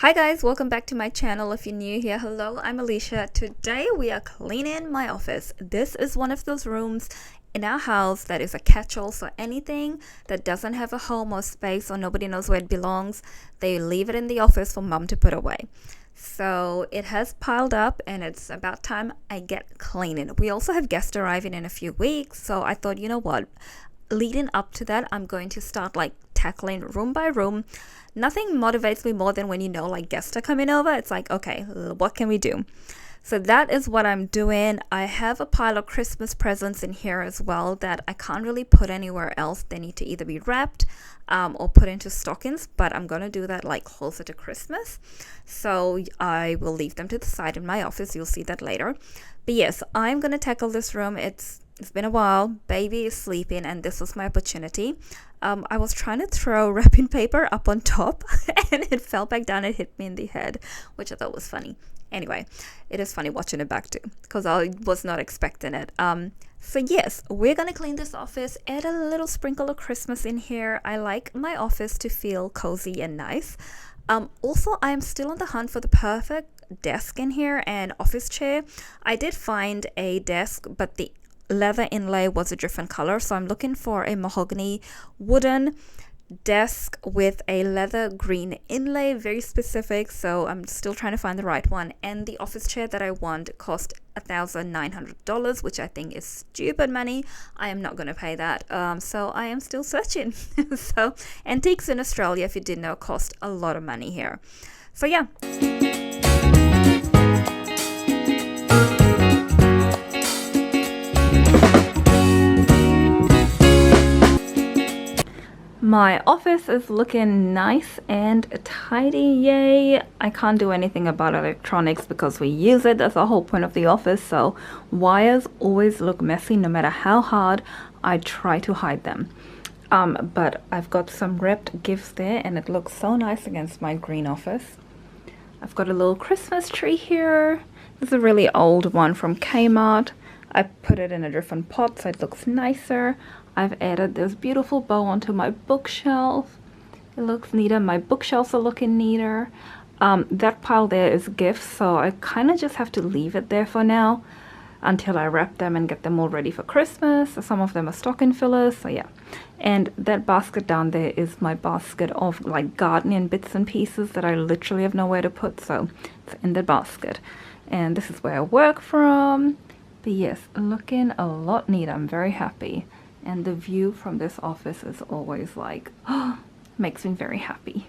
Hi guys, welcome back to my channel. If you're new here, hello, I'm Alisha. Today we are cleaning my office. This is one of those rooms in our house that is a catch-all, so anything that doesn't have a home or space or nobody knows where it belongs, they leave it in the office for mom to put away. So it has piled up and it's about time I get cleaning. We also have guests arriving in a few weeks, so I thought, you know what, leading up to that, I'm going to start like tackling room by room. Nothing motivates me more than when like guests are coming over. It's like, okay, what can we do? So that is what I'm doing. I have a pile of Christmas presents in here as well that I can't really put anywhere else. They need to either be wrapped or put into stockings, but I'm going to do that like closer to Christmas. So I will leave them to the side in my office. You'll see that later. But yes, I'm going to tackle this room. It's been a while. Baby is sleeping and this was my opportunity. I was trying to throw wrapping paper up on top and it fell back down and hit me in the head, which I thought was funny. Anyway, it is funny watching it back too because I was not expecting it. So yes, we're gonna clean this office, add a little sprinkle of Christmas in here. I like my office to feel cozy and nice. Also, I am still on the hunt for the perfect desk in here and office chair. I did find a desk, but the leather inlay was a different color, so I'm looking for a mahogany wooden desk with a leather green inlay, very specific, so I'm still trying to find the right one. And the office chair that I want cost $1,900, which I think is stupid money. I am not going to pay that, so I am still searching. So antiques in Australia, if you didn't know, cost a lot of money here. So yeah. My office is looking nice and tidy, yay. I can't do anything about electronics because we use it. That's the whole point of the office. So wires always look messy no matter how hard I try to hide them. But I've got some wrapped gifts there and it looks so nice against my green office. I've got a little Christmas tree here. This is a really old one from Kmart. I put it in a different pot so it looks nicer. I've added this beautiful bow onto my bookshelf. It looks neater. My bookshelves are looking neater. That pile there is gifts, so I kind of just have to leave it there for now until I wrap them and get them all ready for Christmas. Some of them are stocking fillers, so yeah. And that basket down there is my basket of like gardening bits and pieces that I literally have nowhere to put, so it's in the basket. And this is where I work from. But yes, looking a lot neater. I'm very happy. And the view from this office is always like, oh, makes me very happy.